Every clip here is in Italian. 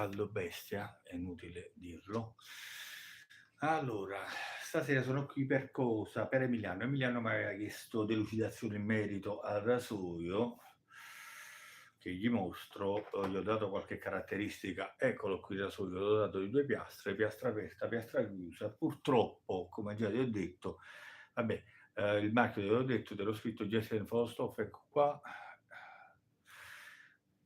caldo bestia, è inutile dirlo. Allora, stasera sono qui per cosa? Per Emiliano. Emiliano mi aveva chiesto delucidazione in merito al rasoio, che gli mostro, gli ho dato qualche caratteristica. Eccolo qui il rasoio, l'ho dato di 2 piastre, piastra aperta, piastra chiusa. Purtroppo, come già ti ho detto, vabbè, il marchio te l'ho detto, te l'ho scritto Jessen Fostoff, ecco qua,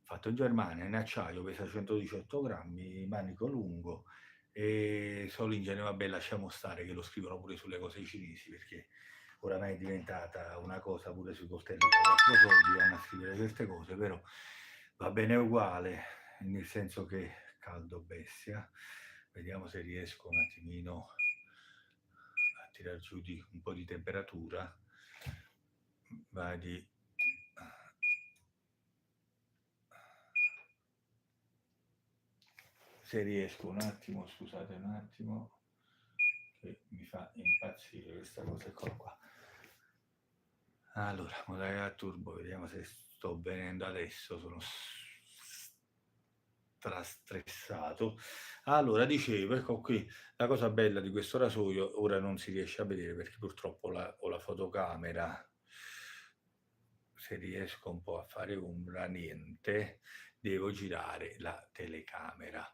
fatto in Germania, in acciaio, pesa 118 grammi, manico lungo, e Solingen, vabbè, lasciamo stare che lo scrivono pure sulle cose cinesi, perché oramai è diventata una cosa pure sui coltelli da 4 soldi, vanno a scrivere certe cose, però va bene uguale, nel senso che caldo bestia. Vediamo se riesco un attimino a tirar giù un po' di temperatura. Vedi, se riesco un attimo, scusate un attimo, che mi fa impazzire questa cosa qua. Allora, modalità turbo, vediamo se sto venendo adesso, sono strastressato. Allora, dicevo, ecco qui, la cosa bella di questo rasoio, ora non si riesce a vedere perché purtroppo ho la fotocamera, se riesco un po' a fare ombra, niente, devo girare la telecamera.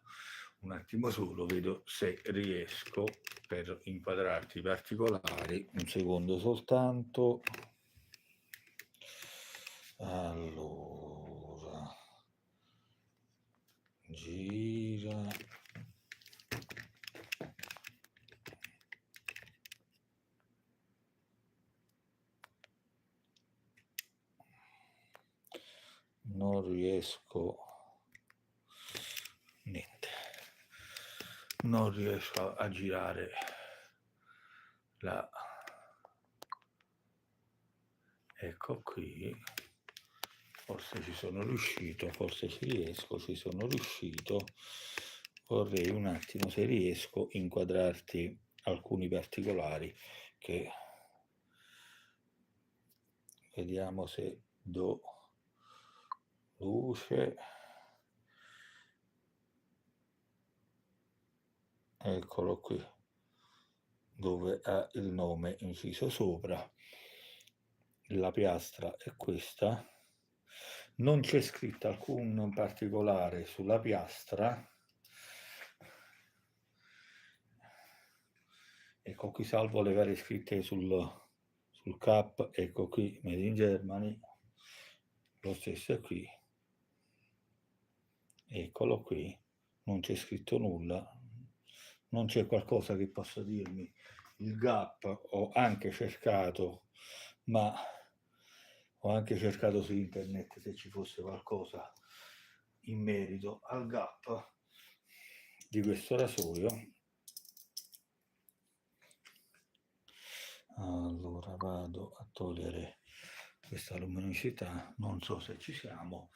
Un attimo solo, vedo se riesco per inquadrarti i particolari, un secondo soltanto. Allora, gira. Non riesco, niente, non riesco a girare la, ecco qui, forse ci sono riuscito, forse ci sono riuscito. Vorrei un attimo, se riesco, inquadrarti alcuni particolari che vediamo se do luce. Eccolo qui, dove ha il nome inciso sopra. La piastra è questa. Non c'è scritto alcun particolare sulla piastra. Ecco qui, salvo le varie scritte sul cap, ecco qui Made in Germany, lo stesso è qui, eccolo qui, non c'è scritto nulla, non c'è qualcosa che possa dirmi il gap. Ho anche cercato, ma ho anche cercato su internet se ci fosse qualcosa in merito al gap di questo rasoio. Allora vado a togliere questa luminosità, non so se ci siamo,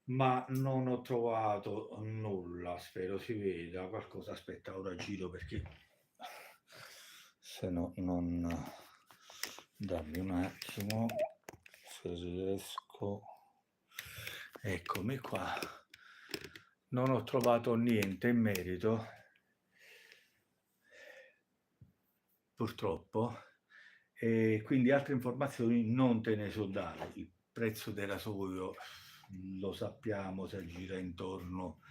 ma non ho trovato nulla, spero si veda qualcosa. Aspetta, ora giro perché se no non, dammi un attimo, se riesco, eccomi qua, non ho trovato niente in merito, purtroppo, e quindi altre informazioni non te ne so dare. Il prezzo del rasoio lo sappiamo, si aggira intorno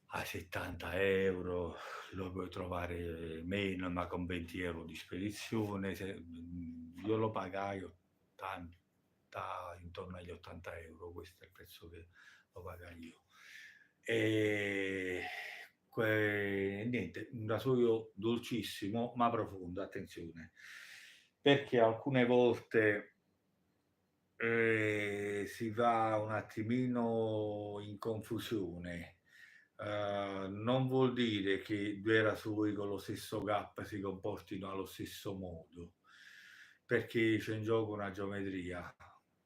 a 70 euro, lo puoi trovare meno, ma con 20 euro di spedizione. Io lo pagai 80, intorno agli 80 euro, questo è il prezzo che lo pagai io. E niente, un rasoio dolcissimo ma profondo, attenzione, perché alcune volte si va un attimino in confusione. Non vuol dire che 2 rasoi con lo stesso gap si comportino allo stesso modo, perché c'è in gioco una geometria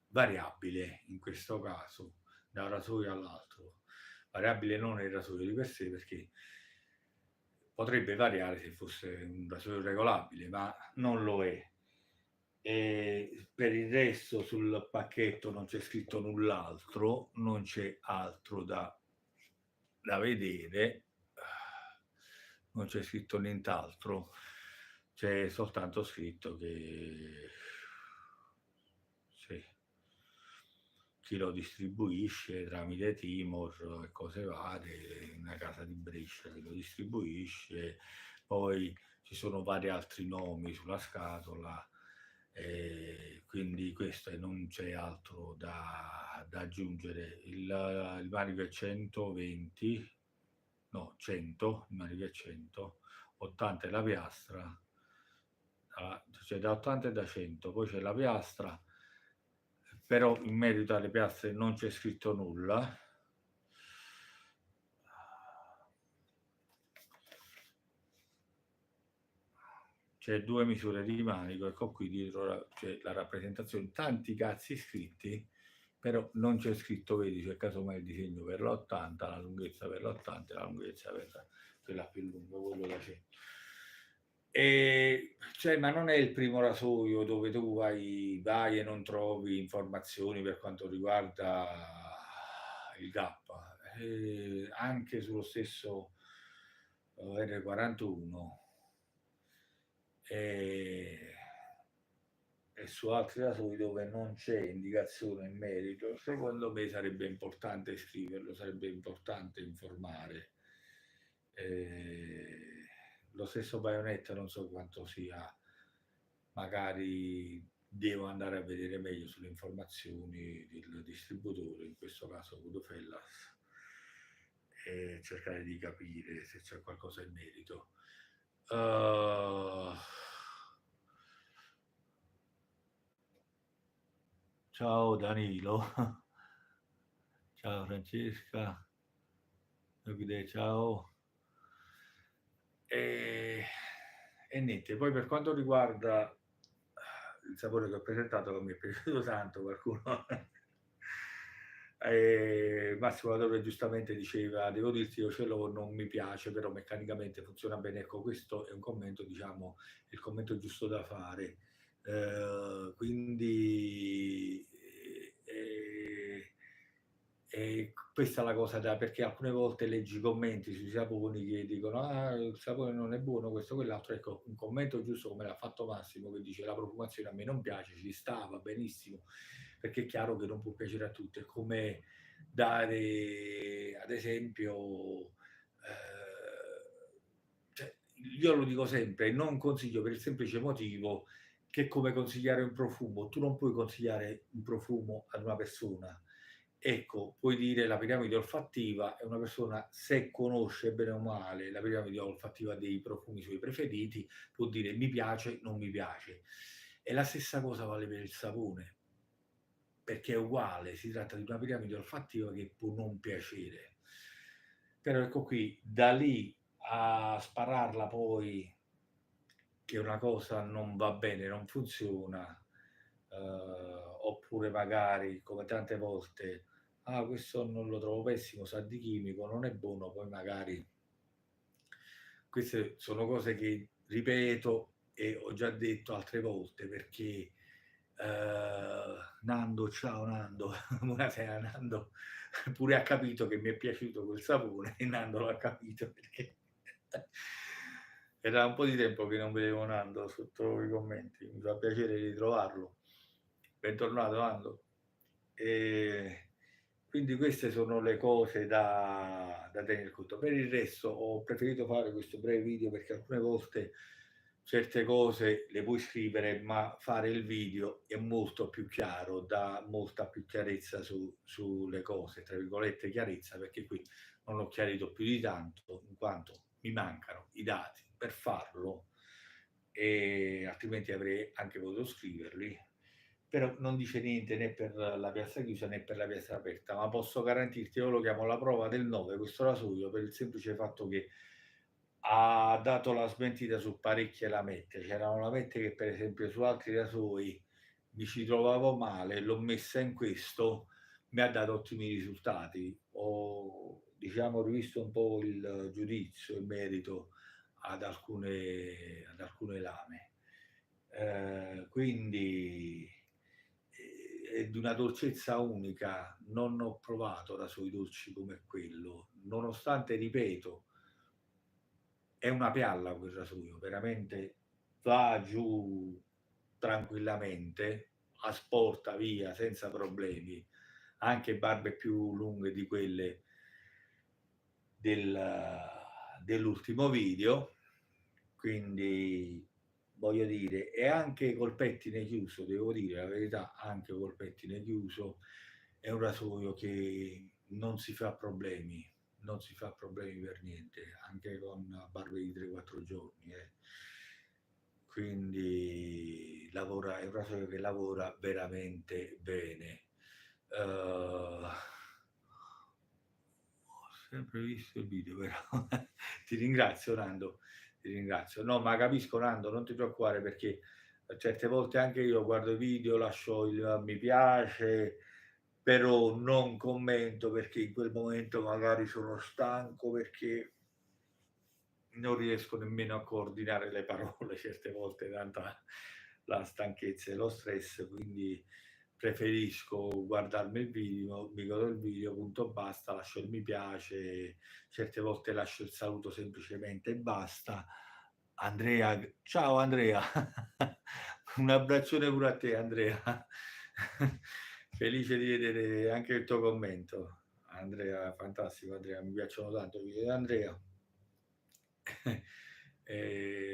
variabile, in questo caso, da un rasoio all'altro. Variabile non il rasoio di per sé, perché potrebbe variare se fosse un rasoio regolabile, ma non lo è. E per il resto sul pacchetto non c'è scritto null'altro, non c'è altro da da vedere, non c'è scritto nient'altro, c'è soltanto scritto che sì, chi lo distribuisce tramite Timor e cose varie, una casa di Brescia che lo distribuisce, poi ci sono vari altri nomi sulla scatola, quindi questo, e non c'è altro da aggiungere. Il manico è 120, no 100, il manico è 100, 80 è la piastra, cioè da 80 e da 100, poi c'è la piastra, però in merito alle piastre non c'è scritto nulla. C'è 2 misure di manico, ecco qui dietro c'è la rappresentazione, tanti cazzi scritti, però non c'è scritto, vedi, c'è casomai il disegno per l'80, la lunghezza per l'80 e la lunghezza per quella più lunga, quello da 100. Cioè, ma non è il primo rasoio dove tu vai e non trovi informazioni per quanto riguarda il GAP. Anche sullo stesso R41 e su altri rasoi dove non c'è indicazione in merito, secondo me sarebbe importante scriverlo, sarebbe importante informare. Lo stesso Bayonetta non so quanto sia, magari devo andare a vedere meglio sulle informazioni del distributore, in questo caso Goodfellas, e cercare di capire se c'è qualcosa in merito. Ciao Danilo, ciao Francesca, ciao. E niente, poi per quanto riguarda il sapore che ho presentato, che mi è piaciuto tanto, qualcuno Massimo Latore giustamente diceva, devo dirti, io Ocello non mi piace, però meccanicamente funziona bene. Ecco, questo è un commento, diciamo, il commento giusto da fare. Quindi questa è la cosa perché alcune volte leggi i commenti sui saponi che dicono ah, il sapone non è buono, questo quell'altro. Ecco, un commento giusto come l'ha fatto Massimo, che dice la profumazione a me non piace, ci sta, va benissimo, perché è chiaro che non può piacere a tutti. È come dare, ad esempio, cioè, io lo dico sempre, non consiglio per il semplice motivo che è come consigliare un profumo. Tu non puoi consigliare un profumo ad una persona. Ecco, puoi dire la piramide olfattiva è una persona, se conosce bene o male la piramide olfattiva dei profumi suoi preferiti, può dire mi piace, non mi piace. E la stessa cosa vale per il sapone, perché è uguale, si tratta di una piramide olfattiva che può non piacere. Però ecco qui, da lì a spararla poi che una cosa non va bene, non funziona, oppure magari come tante volte, ah questo non lo trovo pessimo, sa di chimico, non è buono, poi magari queste sono cose che ripeto e ho già detto altre volte, perché Nando, ciao Nando, buonasera Nando, pure ha capito che mi è piaciuto quel sapone e Nando l'ha capito perché era un po' di tempo che non vedevo Nando sotto i commenti, mi fa piacere ritrovarlo. Bentornato Nando. E quindi queste sono le cose da tenere conto. Per il resto ho preferito fare questo breve video perché alcune volte certe cose le puoi scrivere, ma fare il video è molto più chiaro, dà molta più chiarezza sulle cose, tra virgolette chiarezza, perché qui non ho chiarito più di tanto, in quanto mi mancano i dati per farlo, e altrimenti avrei anche potuto scriverli. Però non dice niente né per la piazza chiusa né per la piazza aperta, ma posso garantirti, io lo chiamo la prova del 9, questo rasoio, per il semplice fatto che ha dato la smentita su parecchie lamette. C'erano lamette che per esempio su altri rasoi mi ci trovavo male, l'ho messa in questo, mi ha dato ottimi risultati. Ho, diciamo, rivisto un po' il giudizio in merito ad alcune lame. Quindi di una dolcezza unica, non ho provato rasoi dolci come quello, nonostante, ripeto, è una pialla quel rasoio, veramente va giù tranquillamente, asporta via senza problemi, anche barbe più lunghe di quelle dell'ultimo video, quindi voglio dire, e anche col pettine chiuso, devo dire la verità, anche col pettine chiuso è un rasoio che non si fa problemi, non si fa problemi per niente, anche con barbe di 3-4 giorni. Quindi lavora, è un rasoio che lavora veramente bene. Ho sempre visto il video, però ti ringrazio Nando, ti ringrazio. No, ma capisco Nando, non ti preoccupare, perché certe volte anche io guardo i video, lascio il mi piace, però non commento perché in quel momento magari sono stanco, perché non riesco nemmeno a coordinare le parole certe volte, tanta la stanchezza e lo stress, quindi preferisco guardarmi il video, mi godo il video, punto basta, lascio il mi piace, certe volte lascio il saluto semplicemente e basta. Andrea, ciao Andrea, un abbraccione pure a te Andrea, felice di vedere anche il tuo commento. Andrea, fantastico Andrea, mi piacciono tanto i video di Andrea.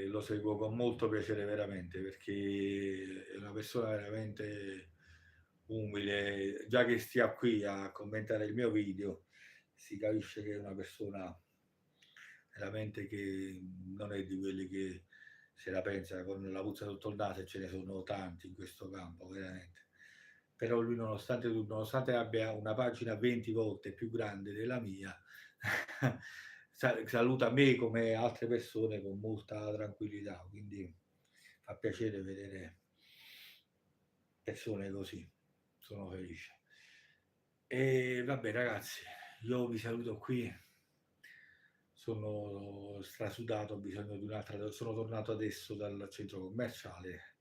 Lo seguo con molto piacere veramente, perché è una persona veramente umile. Già che stia qui a commentare il mio video si capisce che è una persona veramente che non è di quelli che se la pensa con la puzza sotto il naso, e ce ne sono tanti in questo campo veramente. Però lui, nonostante tutto, nonostante abbia una pagina 20 volte più grande della mia, saluta me come altre persone con molta tranquillità, quindi fa piacere vedere persone così, sono felice. E vabbè ragazzi, io vi saluto qui, sono strasudato, ho bisogno di un'altra, sono tornato adesso dal centro commerciale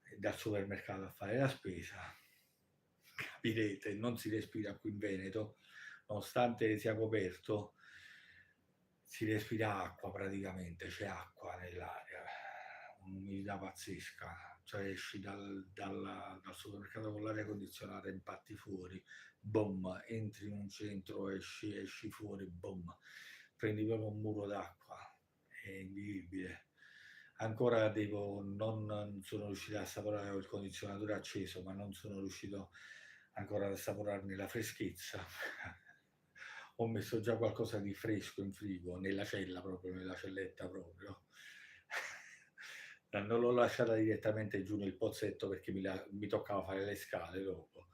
e dal supermercato a fare la spesa. Capirete, non si respira qui in Veneto, nonostante sia coperto, si respira acqua praticamente, c'è acqua nell'aria, un'umidità pazzesca, cioè esci dal supermercato con l'aria condizionata, impatti fuori, boom, entri in un centro, esci fuori, boom, prendi proprio un muro d'acqua, è invivibile. Ancora non sono riuscito a assaporare, il condizionatore acceso, ma non sono riuscito ancora ad assaporarne la freschezza. Ho messo già qualcosa di fresco in frigo, nella cella proprio, nella celletta proprio. Non l'ho lasciata direttamente giù nel pozzetto perché mi toccava fare le scale dopo.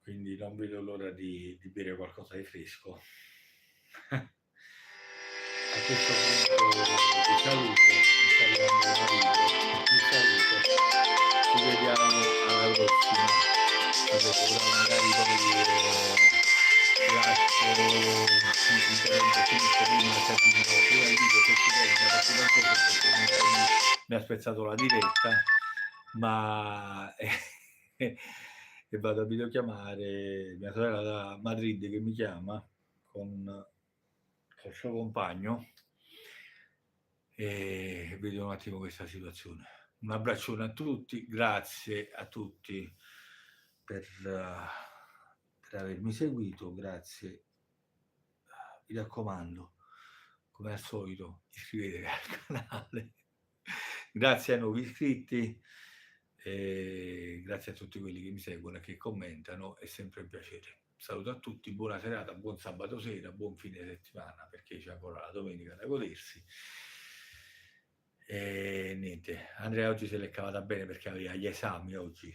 Quindi non vedo l'ora di bere qualcosa di fresco. A questo punto vi saluto, vi saluto, ci vediamo alla prossima. Magari poi lascio l'intervento finisce prima il video, se ci perché tanto mi ha spezzato la diretta, ma e vado a videochiamare mia sorella da Madrid che mi chiama con il suo compagno e vedo un attimo questa situazione. Un abbraccione a tutti, grazie a tutti per avermi seguito, grazie. Mi raccomando, come al solito, iscrivetevi al canale. Grazie ai nuovi iscritti, grazie a tutti quelli che mi seguono e che commentano, è sempre un piacere. Saluto a tutti, buona serata, buon sabato sera, buon fine settimana, perché c'è ancora la domenica da godersi. E niente, Andrea oggi se l'è cavata bene perché aveva gli esami oggi.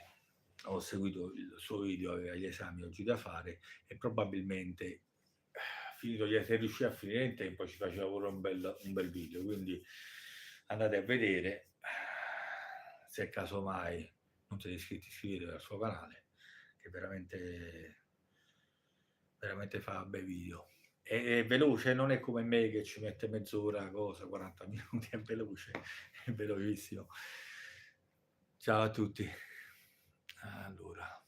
Ho seguito il suo video, aveva gli esami oggi da fare e probabilmente finito se riuscì a finire in tempo ci faceva pure un bel video, quindi andate a vedere, se casomai non siete iscritti iscrivetevi al suo canale che veramente fa bei video. È veloce, non è come me che ci mette mezz'ora, 40 minuti, è veloce, è velocissimo. Ciao a tutti. Allora,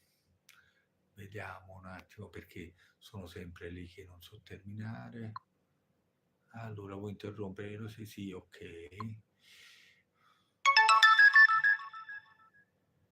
vediamo un attimo perché sono sempre lì che non so terminare. Allora, vuoi interrompere? Sì, sì, ok.